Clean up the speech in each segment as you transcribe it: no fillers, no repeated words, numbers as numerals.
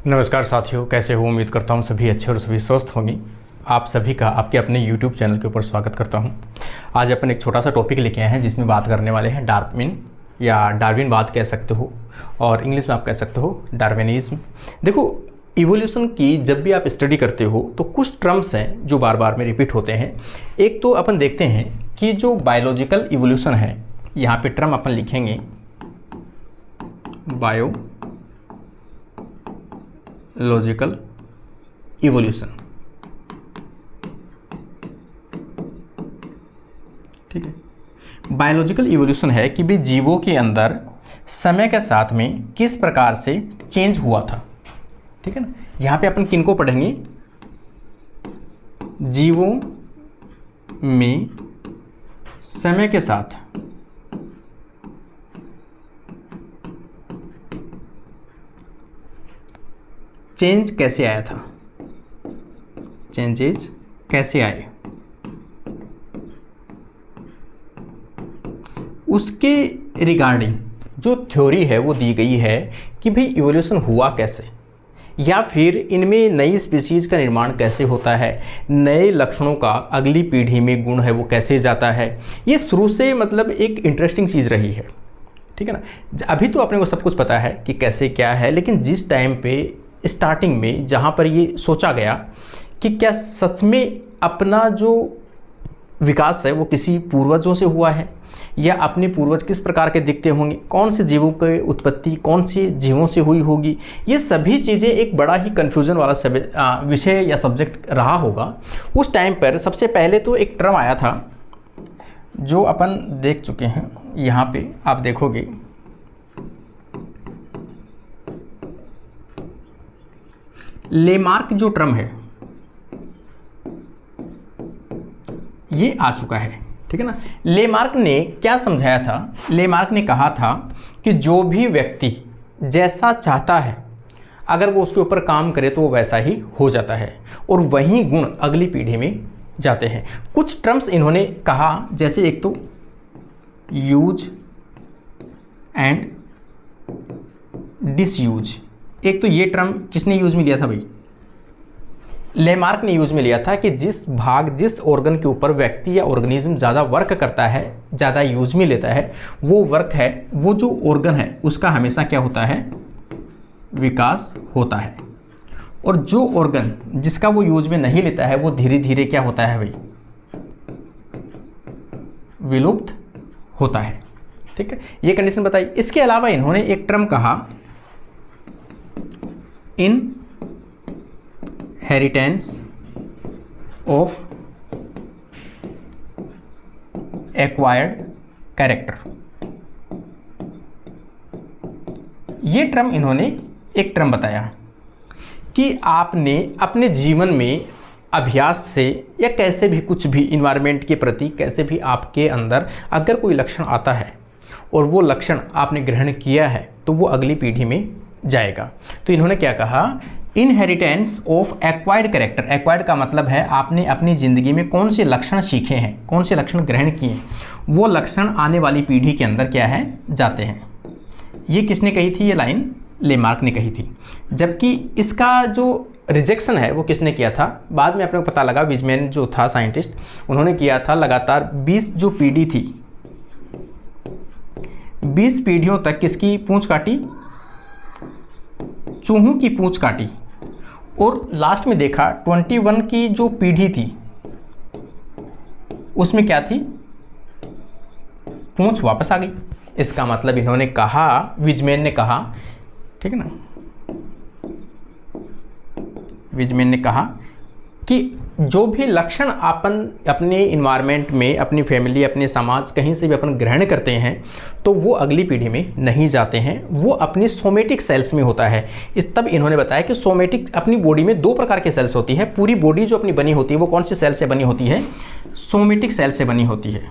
नमस्कार साथियों, कैसे हो? उम्मीद करता हूँ सभी अच्छे और सभी स्वस्थ होंगे। आप सभी का आपके अपने YouTube चैनल के ऊपर स्वागत करता हूँ। आज अपन एक छोटा सा टॉपिक लेके आए हैं जिसमें बात करने वाले हैं डार्विन या डार्विनवाद कह सकते हो, और इंग्लिश में आप कह सकते हो डार्विनिज्म। देखो, इवोल्यूशन की जब भी आप स्टडी करते हो तो कुछ टर्म्स हैं जो बार बार में रिपीट होते हैं। एक तो अपन देखते हैं कि जो बायोलॉजिकल इवोल्यूशन है, यहाँ पे टर्म अपन लिखेंगे बायोलॉजिकल इवोल्यूशन। ठीक है, बायोलॉजिकल इवोल्यूशन है कि भी जीवों के अंदर समय के साथ में किस प्रकार से चेंज हुआ था। ठीक है ना, यहां पे अपन किनको पढ़ेंगे? जीवों में समय के साथ चेंज कैसे आया था, चेंजेस कैसे आए, उसके रिगार्डिंग जो थ्योरी है वो दी गई है कि भाई इवोल्यूशन हुआ कैसे, या फिर इनमें नई स्पीसीज का निर्माण कैसे होता है, नए लक्षणों का अगली पीढ़ी में गुण है वो कैसे जाता है। ये शुरू से मतलब एक इंटरेस्टिंग चीज़ रही है। ठीक है ना, अभी तो अपने को सब कुछ पता है कि कैसे क्या है, लेकिन जिस टाइम पे स्टार्टिंग में जहाँ पर ये सोचा गया कि क्या सच में अपना जो विकास है वो किसी पूर्वजों से हुआ है, या अपने पूर्वज किस प्रकार के दिखते होंगे, कौन से जीवों की उत्पत्ति कौन से जीवों से हुई होगी, ये सभी चीज़ें एक बड़ा ही कन्फ्यूज़न वाला विषय या सब्जेक्ट रहा होगा उस टाइम पर। सबसे पहले तो एक टर्म आया था जो अपन देख चुके हैं, यहाँ पे आप देखोगे लेमार्क जो टर्म है ये आ चुका है। ठीक है ना, लेमार्क ने क्या समझाया था? लेमार्क ने कहा था कि जो भी व्यक्ति जैसा चाहता है अगर वो उसके ऊपर काम करे तो वो वैसा ही हो जाता है, और वही गुण अगली पीढ़ी में जाते हैं। कुछ टर्म्स इन्होंने कहा, जैसे एक तो यूज एंड डिसयूज। एक तो ये टर्म किसने यूज में लिया था भाई? लेमार्क ने यूज में लिया था कि जिस ऑर्गन के ऊपर व्यक्ति या ऑर्गेनिज्म ज़्यादा वर्क करता है, ज़्यादा यूज में लेता है, वो वर्क है, वो जो ऑर्गन है उसका हमेशा क्या होता है? विकास होता है। और जो ऑर्गन जिसका वो यूज में नहीं लेता है वो धीरे धीरे क्या होता है भाई? विलुप्त होता है। ठीक है, ये कंडीशन बताई। इसके अलावा इन्होंने एक टर्म कहा इनहेरिटेंस ऑफ एक्वायर्ड कैरेक्टर। ये टर्म इन्होंने एक टर्म बताया कि आपने अपने जीवन में अभ्यास से या कैसे भी कुछ भी इन्वायरमेंट के प्रति कैसे भी आपके अंदर अगर कोई लक्षण आता है और वो लक्षण आपने ग्रहण किया है तो वो अगली पीढ़ी में जाएगा। तो इन्होंने क्या कहा? Inheritance of acquired character. Acquired का मतलब है आपने अपनी ज़िंदगी में कौन से लक्षण सीखे हैं, कौन से लक्षण ग्रहण किए, वो लक्षण आने वाली पीढ़ी के अंदर क्या है? जाते हैं। ये किसने कही थी? ये लाइन लेमार्क ने कही थी। जबकि इसका जो रिजेक्शन है वो किसने किया था? बाद में अपने को पता लगा, विजमैन जो था साइंटिस्ट, उन्होंने किया था। लगातार 20 जो पीढ़ी थी, 20 पीढ़ियों तक किसकी पूंछ काटी? चूहों की पूंछ काटी, और लास्ट में देखा 21 की जो पीढ़ी थी उसमें क्या थी? पूंछ वापस आ गई। इसका मतलब इन्होंने कहा, विजमैन ने कहा, ठीक है ना, विजमैन ने कहा कि जो भी लक्षण अपन अपने इन्वायरमेंट में, अपनी फैमिली, अपने समाज, कहीं से भी अपन ग्रहण करते हैं तो वो अगली पीढ़ी में नहीं जाते हैं, वो अपनी सोमेटिक सेल्स में होता है। तब इन्होंने बताया कि सोमेटिक, अपनी बॉडी में 2 प्रकार के सेल्स होती है। पूरी बॉडी जो अपनी बनी होती है वो कौन सी सेल से बनी होती है? सोमेटिक सेल से बनी होती है।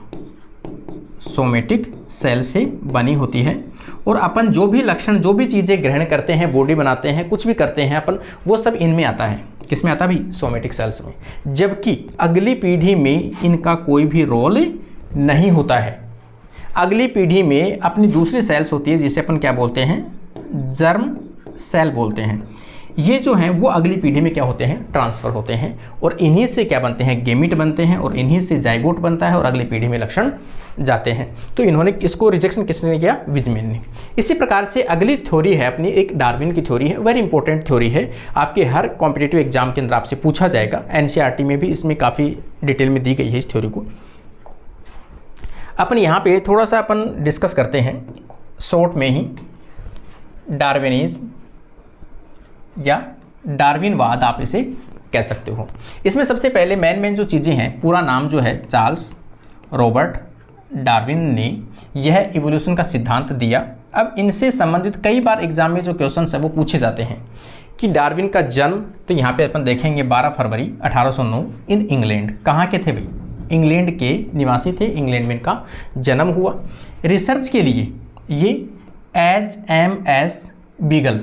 सोमेटिक सेल से बनी होती है, और अपन जो भी लक्षण, जो भी चीज़ें ग्रहण करते हैं, बॉडी बनाते हैं, कुछ भी करते हैं अपन, वो सब इनमें आता है। किस में आता भी? सोमेटिक सेल्स में। जबकि अगली पीढ़ी में इनका कोई भी रोल नहीं होता है। अगली पीढ़ी में अपनी दूसरी सेल्स होती है जिसे अपन क्या बोलते हैं? जर्म सेल बोलते हैं। ये जो हैं वो अगली पीढ़ी में क्या होते हैं, ट्रांसफ़र होते हैं, और इन्हीं से क्या बनते हैं, गेमिट बनते हैं, और इन्हीं से जाइगोट बनता है और अगली पीढ़ी में लक्षण जाते हैं। तो इन्होंने इसको रिजेक्शन किसने किया, विजमेन ने। इसी प्रकार से अगली थ्योरी है अपनी, एक डार्विन की थ्योरी है, वेरी इंपॉर्टेंट थ्योरी है, आपके हर कॉम्पिटिटिव एग्जाम के अंदर आपसे पूछा जाएगा। एनसीईआरटी में भी इसमें काफ़ी डिटेल में दी गई है इस थ्योरी को। अपन यहाँ पे थोड़ा सा अपन डिस्कस करते हैं शॉर्ट में ही, डार्विनिज्म या डार्विनवाद आप इसे कह सकते हो। इसमें सबसे पहले मेन जो चीज़ें हैं, पूरा नाम जो है चार्ल्स रॉबर्ट डार्विन ने यह इवोल्यूशन का सिद्धांत दिया। अब इनसे संबंधित कई बार एग्जाम में जो क्वेश्चंस है वो पूछे जाते हैं कि डार्विन का जन्म, तो यहाँ पे अपन देखेंगे 12 फरवरी 1809 इन इंग्लैंड। कहाँ के थे भाई, इंग्लैंड के निवासी थे, इंग्लैंड में इनका जन्म हुआ। रिसर्च के लिए ये HMS बीगल,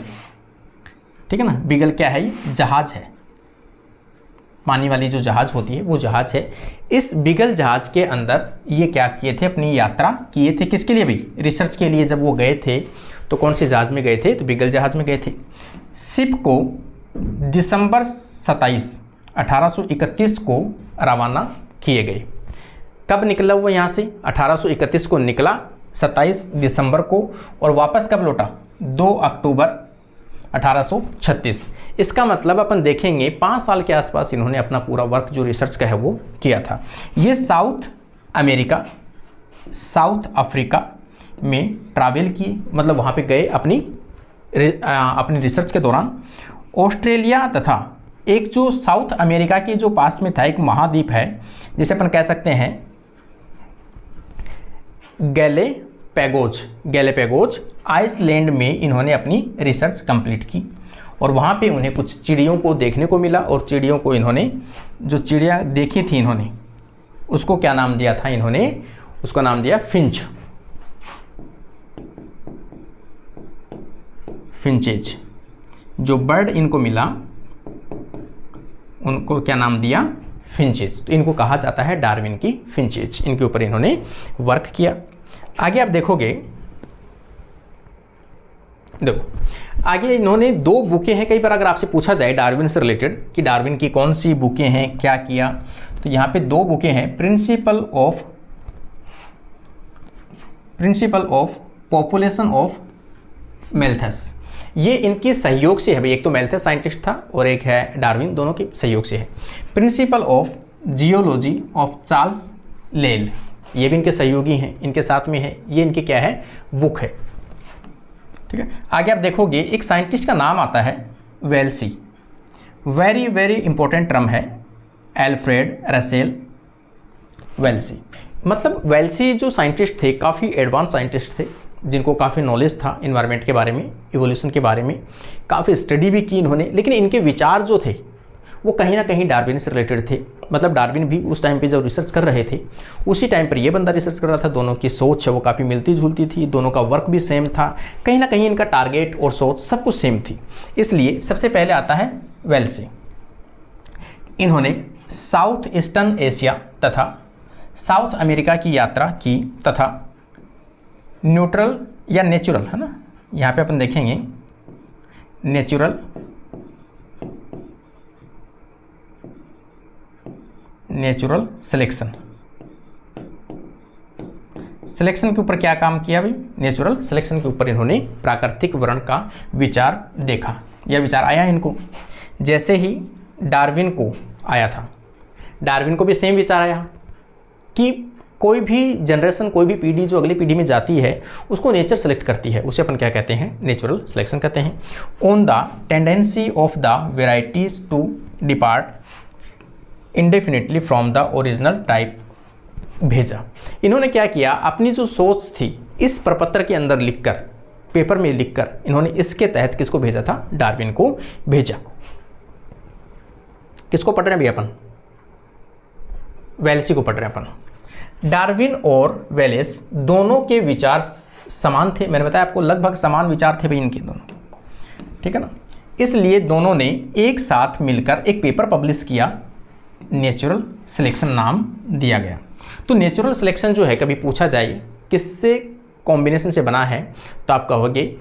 ठीक है ना, बीगल क्या है, ये जहाज़ है, पानी वाली जो जहाज़ होती है वो जहाज़ है। इस बीगल जहाज़ के अंदर ये क्या किए थे, अपनी यात्रा किए थे, किसके लिए भाई, रिसर्च के लिए। जब वो गए थे तो कौन से जहाज़ में गए थे, तो बीगल जहाज़ में गए थे। शिप को दिसंबर 27, 1831 को रवाना किए गए। कब निकला वो यहाँ से, 1831 को निकला, 27 दिसंबर को, और वापस कब लौटा, 2 अक्टूबर 1836। इसका मतलब अपन देखेंगे 5 साल के आसपास इन्होंने अपना पूरा वर्क जो रिसर्च का है वो किया था। ये साउथ अमेरिका, साउथ अफ्रीका में ट्रैवल किए, मतलब वहाँ पे गए अपनी रिसर्च के दौरान। ऑस्ट्रेलिया तथा एक जो साउथ अमेरिका के जो पास में था एक महाद्वीप है, जिसे अपन कह सकते हैं गैलेपेगोज आइसलैंड में इन्होंने अपनी रिसर्च कंप्लीट की, और वहाँ पे उन्हें कुछ चिड़ियों को देखने को मिला, और चिड़ियों को इन्होंने, जो चिड़िया देखी थी इन्होंने, उसको क्या नाम दिया था, इन्होंने उसको नाम दिया फिंचेज। जो बर्ड इनको मिला उनको क्या नाम दिया, फिंचेज। तो इनको कहा जाता है डार्विन की फिंचेज, इनके ऊपर इन्होंने वर्क किया। आगे आप देखोगे, देखो आगे इन्होंने 2 बुकें हैं। कई बार अगर आपसे पूछा जाए डार्विन से रिलेटेड कि डार्विन की कौन सी बुकें हैं, क्या किया, तो यहाँ पे 2 बुकें हैं। प्रिंसिपल ऑफ पॉपुलेशन ऑफ मैल्थस, ये इनके सहयोग से है भाई। एक तो मैल्थस साइंटिस्ट था और एक है डार्विन, दोनों के सहयोग से है। Principle of geology of Charles लेल, ये भी इनके सहयोगी हैं, इनके साथ में है, ये इनके क्या है, बुक है, ठीक है। आगे आप देखोगे एक साइंटिस्ट का नाम आता है Wellesley, very very important term है, एल्फ्रेड रसेल वेल्सी। मतलब वेल्सी जो साइंटिस्ट थे काफ़ी एडवांस साइंटिस्ट थे, जिनको काफ़ी नॉलेज था इन्वायरमेंट के बारे में, इवोल्यूशन के बारे में, काफ़ी स्टडी भी की इन्होंने। लेकिन इनके विचार जो थे वो कहीं ना कहीं डार्विन से रिलेटेड थे। मतलब डार्विन भी उस टाइम पे जब रिसर्च कर रहे थे, उसी टाइम पर ये बंदा रिसर्च कर रहा था। दोनों की सोच है वो काफ़ी मिलती जुलती थी, दोनों का वर्क भी सेम था, कहीं ना कहीं इनका टारगेट और सोच सब कुछ सेम थी। इसलिए सबसे पहले आता है वेल्सी। इन्होंने साउथ ईस्टर्न एशिया तथा साउथ अमेरिका की यात्रा की तथा न्यूट्रल या नेचुरल, है ना, यहाँ पे अपन देखेंगे नेचुरल सिलेक्शन के ऊपर क्या काम किया भाई, नेचुरल सिलेक्शन के ऊपर इन्होंने प्राकृतिक वर्ण का विचार देखा। यह विचार आया इनको जैसे ही डार्विन को आया था। डार्विन को भी सेम विचार आया कि कोई भी जनरेशन, कोई भी पीढ़ी जो अगली पीढ़ी में जाती है उसको नेचर सेलेक्ट करती है, उसे अपन क्या कहते हैं, नेचुरल सिलेक्शन कहते हैं। On the tendency of the varieties to depart indefinitely from the original type भेजा। इन्होंने क्या किया, अपनी जो सोच थी इस प्रपत्र के अंदर लिखकर, पेपर में लिखकर, इन्होंने इसके तहत किसको भेजा था, डार्विन को भेजा। किसको पढ़ रहे हैं भैया अपन, वेल्सी को पढ़ रहे हैं अपन। डार्विन और वेलेस दोनों के विचार समान थे, मैंने बताया आपको लगभग समान विचार थे भाई इनके दोनों, ठीक है ना। इसलिए दोनों ने एक साथ मिलकर एक पेपर पब्लिश किया, नेचुरल सिलेक्शन नाम दिया गया। तो नेचुरल सिलेक्शन जो है, कभी पूछा जाए किससे कॉम्बिनेशन से बना है, तो आप कहोगे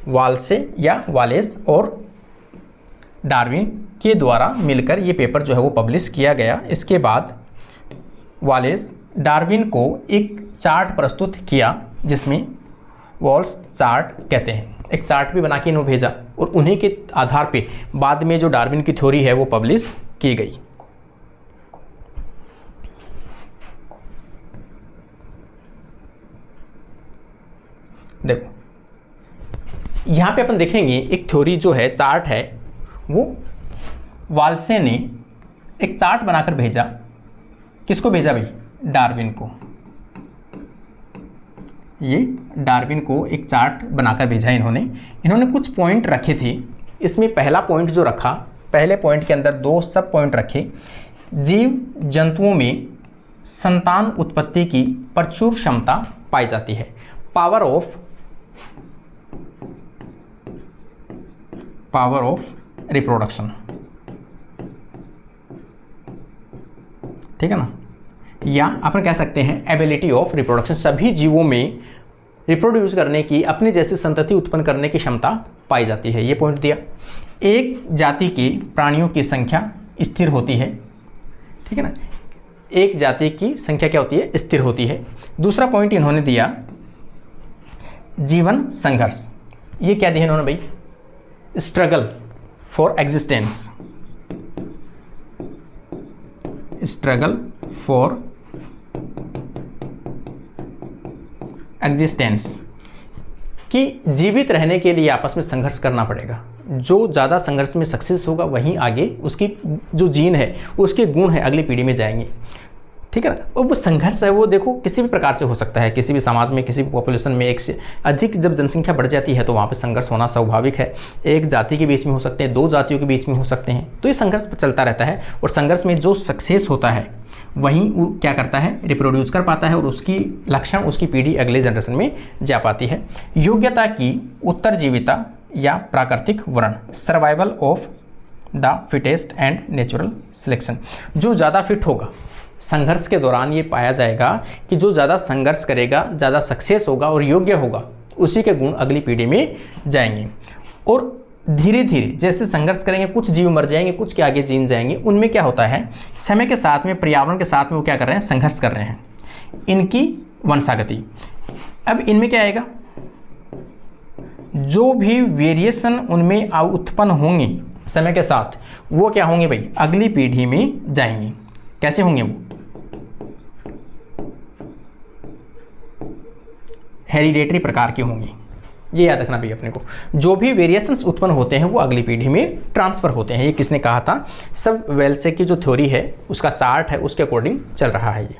वाल से या वालेस और डार्विन के द्वारा मिलकर ये पेपर जो है वो पब्लिश किया गया। इसके बाद वॉलेस डार्विन को एक चार्ट प्रस्तुत किया जिसमें वॉल्स चार्ट कहते हैं, एक चार्ट भी बना के इन्होंने भेजा और उन्हीं के आधार पे बाद में जो डार्विन की थ्योरी है वो पब्लिश की गई। देखो यहाँ पे अपन देखेंगे एक थ्योरी जो है, चार्ट है, वो वाल्से ने एक चार्ट बनाकर भेजा। किसको भेजा भाई? डार्विन को। ये डार्विन को एक चार्ट बनाकर भेजा इन्होंने कुछ पॉइंट रखे थे। इसमें पहला पॉइंट जो रखा, पहले पॉइंट के अंदर 2 सब पॉइंट रखे। जीव जंतुओं में संतान उत्पत्ति की प्रचुर क्षमता पाई जाती है। पावर ऑफ रिप्रोडक्शन, ठीक है ना, या अपन कह सकते हैं एबिलिटी ऑफ रिप्रोडक्शन। सभी जीवों में रिप्रोड्यूस करने की, अपने जैसी संतति उत्पन्न करने की क्षमता पाई जाती है, ये पॉइंट दिया। एक जाति के प्राणियों की संख्या स्थिर होती है, ठीक है ना, एक जाति की संख्या क्या होती है? स्थिर होती है। दूसरा पॉइंट इन्होंने दिया जीवन संघर्ष। ये क्या दिया इन्होंने भाई? Struggle for existence, struggle for existence, कि जीवित रहने के लिए आपस में संघर्ष करना पड़ेगा। जो ज़्यादा संघर्ष में सक्सेस होगा वहीं आगे उसकी जो जीन है, उसके गुण है, अगली पीढ़ी में जाएंगे, ठीक है ना। और वो संघर्ष है वो देखो किसी भी प्रकार से हो सकता है। किसी भी समाज में, किसी भी पॉपुलेशन में एक से अधिक जब जनसंख्या बढ़ जाती है तो वहाँ पे संघर्ष होना स्वाभाविक है। एक जाति के बीच में हो सकते हैं, 2 जातियों के बीच में हो सकते हैं, तो ये संघर्ष चलता रहता है। और संघर्ष में जो सक्सेस होता है वहीं वो क्या करता है? रिप्रोड्यूस कर पाता है और उसकी लक्षण, उसकी पीढ़ी अगले जनरेशन में जा पाती है। योग्यता की उत्तरजीविता या प्राकृतिक वर्ण, survival of the fittest and natural selection. जो ज़्यादा फिट होगा, संघर्ष के दौरान ये पाया जाएगा कि जो ज़्यादा संघर्ष करेगा, ज़्यादा सक्सेस होगा और योग्य होगा, उसी के गुण अगली पीढ़ी में जाएंगे। और धीरे धीरे जैसे संघर्ष करेंगे, कुछ जीव मर जाएंगे, कुछ के आगे जीन जाएंगे। उनमें क्या होता है? समय के साथ में, पर्यावरण के साथ में वो क्या कर रहे हैं? संघर्ष कर रहे हैं। इनकी वंशागति, अब इनमें क्या आएगा? जो भी वेरिएशन उनमें उत्पन्न होंगे समय के साथ, वो क्या होंगे भाई? अगली पीढ़ी में जाएंगे। कैसे होंगे वो? हेरिडेटरी प्रकार के होंगे। ये याद रखना भैया अपने को। जो भी वेरिएशंस उत्पन्न होते हैं वो अगली पीढ़ी में ट्रांसफर होते हैं। ये किसने कहा था? सब वेल्से की जो थ्योरी है, उसका चार्ट है, उसके अकॉर्डिंग चल रहा है ये।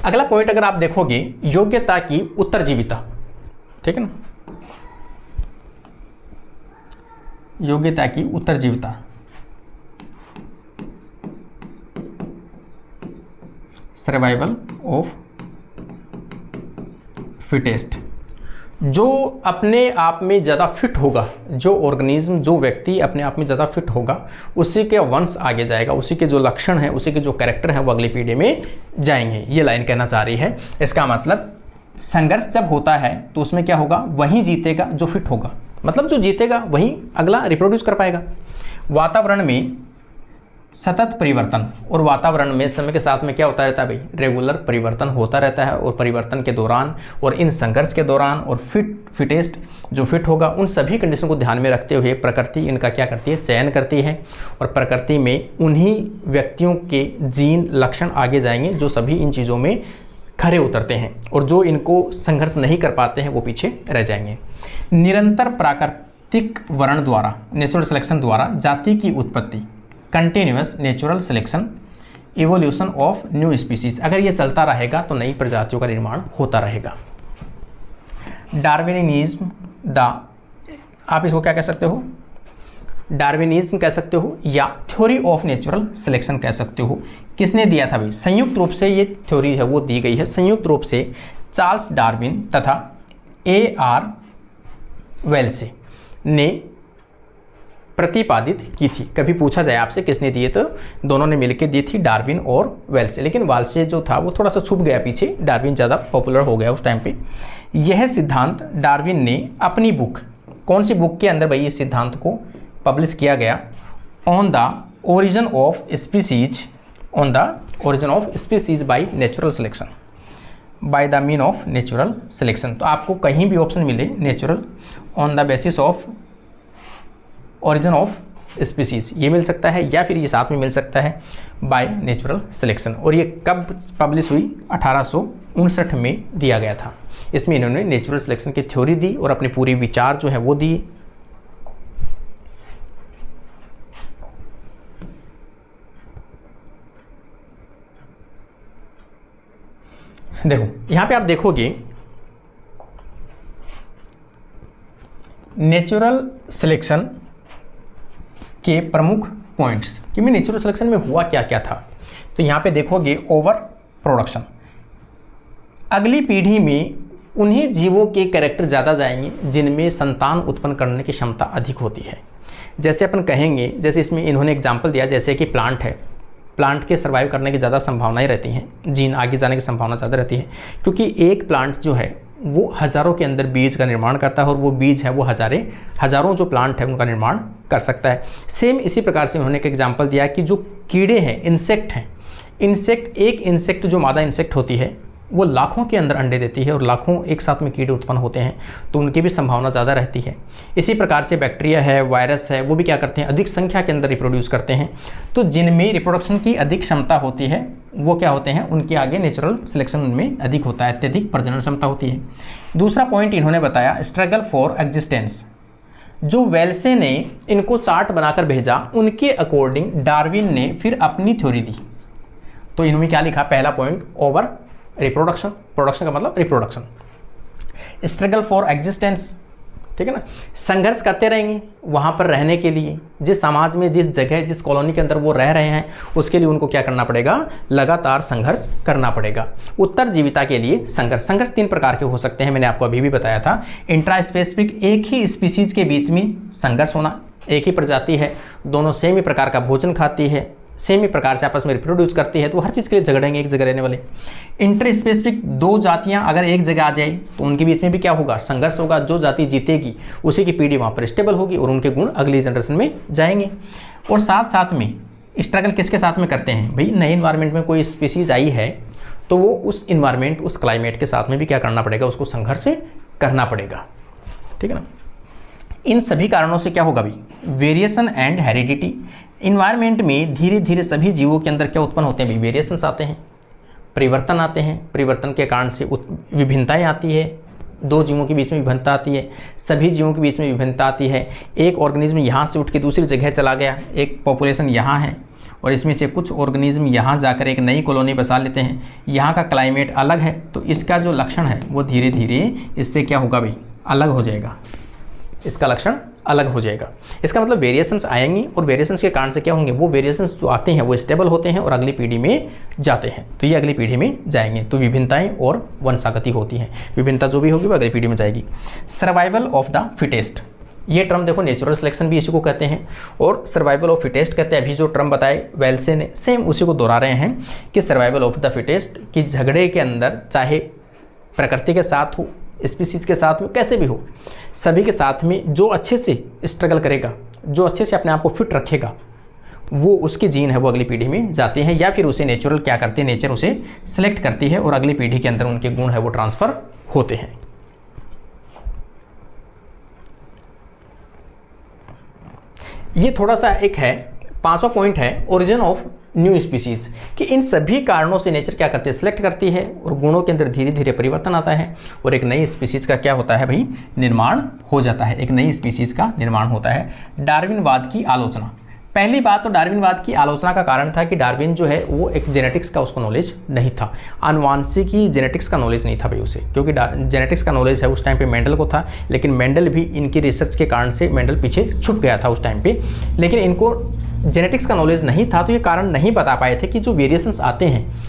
अगला पॉइंट अगर आप देखोगे, योग्यता की उत्तरजीविता, ठीक है ना, योग्यता की उत्तरजीविता, सर्वाइवल ऑफ फिटेस्ट। जो अपने आप में ज़्यादा फिट होगा, जो ऑर्गेनिज्म, जो व्यक्ति अपने आप में ज़्यादा फिट होगा, उसी के वंश आगे जाएगा, उसी के जो लक्षण हैं, उसी के जो कैरेक्टर हैं वो अगली पीढ़ी में जाएंगे। ये लाइन कहना चाह रही है। इसका मतलब संघर्ष जब होता है तो उसमें क्या होगा? वही जीतेगा जो फिट होगा, मतलब जो जीतेगा वही अगला रिप्रोड्यूस कर पाएगा। वातावरण में सतत परिवर्तन, और वातावरण में समय के साथ में क्या होता रहता है भाई? रेगुलर परिवर्तन होता रहता है। और परिवर्तन के दौरान और इन संघर्ष के दौरान और फिटेस्ट जो फिट होगा, उन सभी कंडीशन को ध्यान में रखते हुए प्रकृति इनका क्या करती है? चयन करती है। और प्रकृति में उन्हीं व्यक्तियों के जीन, लक्षण आगे जाएंगे जो सभी इन चीज़ों में खरे उतरते हैं, और जो इनको संघर्ष नहीं कर पाते हैं वो पीछे रह जाएंगे। निरंतर प्राकृतिक वर्ण द्वारा, नेचुरल सिलेक्शन द्वारा जाति की उत्पत्ति, continuous natural selection, evolution of new species. अगर ये चलता रहेगा तो नई प्रजातियों का निर्माण होता रहेगा। डार्विनिज्म आप इसको क्या कह सकते हो? डार्विनिज्म कह सकते हो या थ्योरी ऑफ नेचुरल सिलेक्शन कह सकते हो। किसने दिया था भाई? संयुक्त रूप से ये थ्योरी है वो दी गई है संयुक्त रूप से चार्ल्स डार्विन तथा A.R. वेल्से ने प्रतिपादित की थी। कभी पूछा जाए आपसे किसने दिए तो दोनों ने मिलकर दी थी, डार्विन और वेल्से। लेकिन वाल्से जो था वो थोड़ा सा छुप गया पीछे, डार्विन ज़्यादा पॉपुलर हो गया उस टाइम पे। यह सिद्धांत डार्विन ने अपनी बुक, कौन सी बुक के अंदर भाई इस सिद्धांत को पब्लिश किया गया, on the origin of species, on the origin of species by natural selection, by the mean of natural selection. तो आपको कहीं भी ऑप्शन मिले natural, on the basis of origin of species, ये मिल सकता है, या फिर ये साथ में मिल सकता है बाय नेचुरल सिलेक्शन। और ये कब पब्लिश हुई? 1859 में दिया गया था। इसमें इन्होंने नेचुरल सिलेक्शन की थ्योरी दी और अपने पूरे विचार जो है वो दिए। देखो यहाँ पे आप देखोगे नेचुरल सिलेक्शन के प्रमुख पॉइंट्स कि मैं नेचुरल सिलेक्शन में हुआ क्या क्या था। तो यहाँ पे देखोगे ओवर प्रोडक्शन, अगली पीढ़ी में उन्हीं जीवों के कैरेक्टर ज़्यादा जाएंगे जिनमें संतान उत्पन्न करने की क्षमता अधिक होती है। जैसे अपन कहेंगे, जैसे इसमें इन्होंने एग्जाम्पल दिया, जैसे कि प्लांट है, प्लांट के सर्वाइव करने की ज़्यादा संभावनाएं रहती हैं, जीन आगे जाने की संभावना ज़्यादा रहती है, क्योंकि एक प्लांट जो है वो हज़ारों के अंदर बीज का निर्माण करता है और वो बीज है वो हज़ारों जो प्लांट है उनका निर्माण कर सकता है। सेम इसी प्रकार से उन्होंने एक एग्जांपल दिया कि जो कीड़े हैं, इंसेक्ट हैं, एक इंसेक्ट जो मादा इंसेक्ट होती है वो लाखों के अंदर अंडे देती है और लाखों एक साथ में कीड़े उत्पन्न होते हैं, तो उनकी भी संभावना ज़्यादा रहती है। इसी प्रकार से बैक्टीरिया है, वायरस है, वो भी क्या करते हैं, अधिक संख्या के अंदर रिप्रोड्यूस करते हैं। तो जिनमें रिप्रोडक्शन की अधिक क्षमता होती है वो क्या होते हैं, उनके आगे नेचुरल सिलेक्शन उनमें अधिक होता है, अत्यधिक प्रजनन क्षमता होती है। दूसरा पॉइंट इन्होंने बताया स्ट्रगल फॉर एग्जिस्टेंस। जो वेल्से ने इनको चार्ट बनाकर भेजा उनके अकॉर्डिंग डार्विन ने फिर अपनी थ्योरी दी। तो इन्होंने क्या लिखा, पहला पॉइंट ओवर रिप्रोडक्शन, प्रोडक्शन का मतलब रिप्रोडक्शन, स्ट्रगल फॉर एग्जिस्टेंस, ठीक है ना, संघर्ष करते रहेंगे वहाँ पर रहने के लिए, जिस समाज में, जिस जगह, जिस कॉलोनी के अंदर वो रह रहे हैं उसके लिए उनको क्या करना पड़ेगा, लगातार संघर्ष करना पड़ेगा। उत्तरजीविता के लिए संघर्ष 3 प्रकार के हो सकते हैं, मैंने आपको अभी भी बताया था। इंट्रा स्पेसिफिक, एक ही स्पीसीज के बीच में संघर्ष होना, एक ही प्रजाति है, दोनों सेम ही प्रकार का भोजन खाती है, सेम ही प्रकार से आपस में रिप्रोड्यूस करती है, तो हर चीज़ के लिए झगड़ेंगे एक जगह रहने वाले। इंटर स्पेसिफिक, 2 जातियां अगर एक जगह आ जाए तो उनके बीच में भी क्या होगा, संघर्ष होगा। जो जाति जीतेगी उसी की पीढ़ी वहाँ पर स्टेबल होगी और उनके गुण अगली जनरेशन में जाएंगे। और साथ साथ में स्ट्रगल किसके साथ में करते हैं भाई, नए इन्वायरमेंट में कोई स्पीसीज आई है तो वो उस इन्वायरमेंट, उस क्लाइमेट के साथ में भी क्या करना पड़ेगा, उसको संघर्ष करना पड़ेगा, ठीक है ना। इन सभी कारणों से क्या होगा भाई, वेरिएशन एंड हेरिडिटी। इन्वायरमेंट में धीरे धीरे सभी जीवों के अंदर क्या उत्पन्न होते हैं भाई, वेरिएशंस आते हैं, परिवर्तन आते हैं, परिवर्तन के कारण से विभिन्नताएं आती है, 2 जीवों के बीच में विभिन्नता आती है, सभी जीवों के बीच में विभिन्नता आती है। एक ऑर्गेनिज्म यहाँ से उठ के दूसरी जगह चला गया, एक पॉपुलेशन यहाँ है और इसमें से कुछ ऑर्गेनिज्म यहाँ जाकर एक नई कॉलोनी बसा लेते हैं, यहाँ का क्लाइमेट अलग है, तो इसका जो लक्षण है वो धीरे धीरे इससे क्या होगा भाई, अलग हो जाएगा, इसका लक्षण अलग हो जाएगा। इसका मतलब वेरिएशंस आएंगी और वेरिएशंस के कारण से क्या होंगे, वो वेरिएशंस जो आते हैं वो स्टेबल होते हैं और अगली पीढ़ी में जाते हैं, तो ये अगली पीढ़ी में जाएंगे। तो विभिन्नताएं और वंशागति होती हैं, विभिन्नता जो भी होगी वो अगली पीढ़ी में जाएगी। सर्वाइवल ऑफ द फिटेस्ट, ये टर्म देखो, नेचुरल सिलेक्शन भी इसी को कहते हैं और सर्वाइवल ऑफ फिटेस्ट कहते हैं। अभी जो टर्म बताए वेल्से ने, सेम उसी को दोहरा रहे हैं कि सर्वाइवल ऑफ द फिटेस्ट, कि झगड़े के अंदर चाहे प्रकृति के साथ हो, स्पीसीज के साथ में, कैसे भी हो, सभी के साथ में जो अच्छे से स्ट्रगल करेगा, जो अच्छे से अपने आप को फिट रखेगा, वो उसकी जीन है वो अगली पीढ़ी में जाते हैं, या फिर उसे नेचुरल क्या करती है, नेचर उसे सिलेक्ट करती है और अगली पीढ़ी के अंदर उनके गुण है वो ट्रांसफ़र होते हैं। ये थोड़ा सा एक है, 5वां पॉइंट है ओरिजिन ऑफ न्यू स्पीसीज, कि इन सभी कारणों से नेचर क्या करती है, सिलेक्ट करती है और गुणों के अंदर धीरे धीरे परिवर्तन आता है और एक नई स्पीसीज का क्या होता है भाई, निर्माण हो जाता है, एक नई स्पीसीज का निर्माण होता है। डार्विनवाद की आलोचना, पहली बात तो डार्विनवाद की आलोचना का कारण था कि डार्विन जो है वो एक जेनेटिक्स का उसको नॉलेज नहीं था, आनुवांशिकी जेनेटिक्स का नॉलेज नहीं था भाई उसे, क्योंकि जेनेटिक्स का नॉलेज है उस टाइम पे मेंडल को था, लेकिन मेंडल भी इनकी रिसर्च के कारण से मेंडल पीछे छुप गया था उस टाइम पे, लेकिन इनको जेनेटिक्स का नॉलेज नहीं था, तो ये कारण नहीं बता पाए थे कि जो वेरिएशंस आते हैं,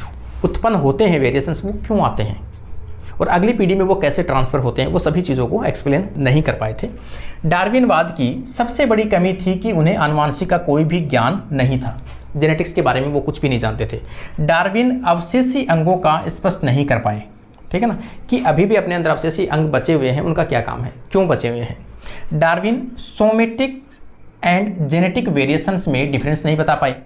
उत्पन्न होते हैं वेरिएशंस, वो क्यों आते हैं और अगली पीढ़ी में वो कैसे ट्रांसफ़र होते हैं, वो सभी चीज़ों को एक्सप्लेन नहीं कर पाए थे। डार्विनवाद की सबसे बड़ी कमी थी कि उन्हें आनुवंशिक का कोई भी ज्ञान नहीं था, जेनेटिक्स के बारे में वो कुछ भी नहीं जानते थे। डार्विन अवशेषी अंगों का स्पष्ट नहीं कर पाए, ठीक है ना, कि अभी भी अपने अंदर अवशेषी अंग बचे हुए हैं, उनका क्या काम है, क्यों बचे हुए हैं। Darwin somatic and genetic variations में डिफरेंस नहीं बता पाए।